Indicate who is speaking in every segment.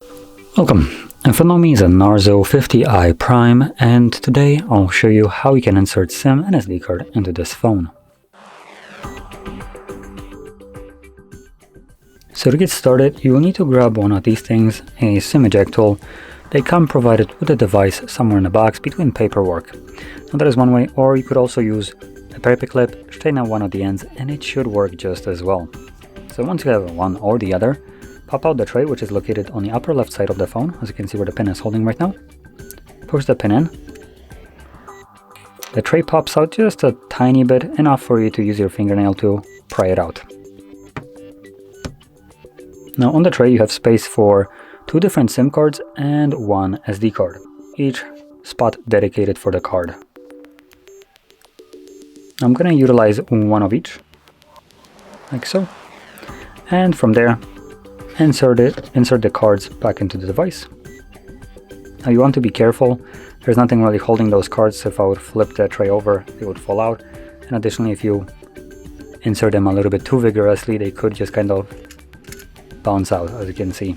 Speaker 1: Welcome, in front of me is a Narzo 50i Prime, and today I'll show you how you can insert SIM and SD card into this phone. So to get started, you will need to grab one of these things, a SIM eject tool. They come provided with the device somewhere in the box between paperwork. Now that is one way, or you could also use a paper clip, straighten out one of the ends, and it should work just as well. So once you have one or the other, pop out the tray, which is located on the upper left side of the phone, as you can see where the pin is holding right now. Push the pin in. The tray pops out just a tiny bit, enough for you to use your fingernail to pry it out. Now on the tray you have space for 2 different SIM cards and 1 SD card, each spot dedicated for the card. I'm going to utilize one of each, like so, and from there insert the cards back into the device. Now you want to be careful, there's nothing really holding those cards, so if I would flip the tray over they would fall out, and additionally if you insert them a little bit too vigorously they could just kind of bounce out, as you can see.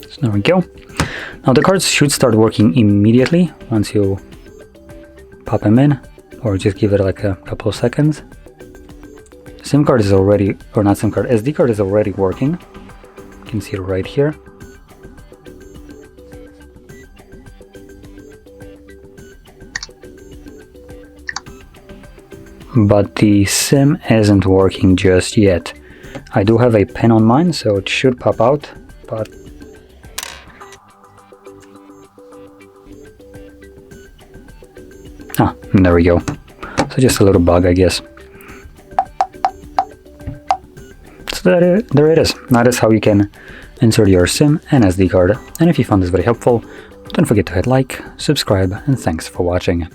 Speaker 1: So there we go. Now the cards should start working immediately once you pop them in, or just give it like a couple of seconds. SIM card is already, or not SIM card, SD card is already working. You can see it right here. But the SIM isn't working just yet. I do have a pin on mine, so it should pop out, but there we go. So just a little bug, I guess. So there it is. That is how you can insert your SIM and SD card. And if you found this very helpful, don't forget to hit like, subscribe, and thanks for watching.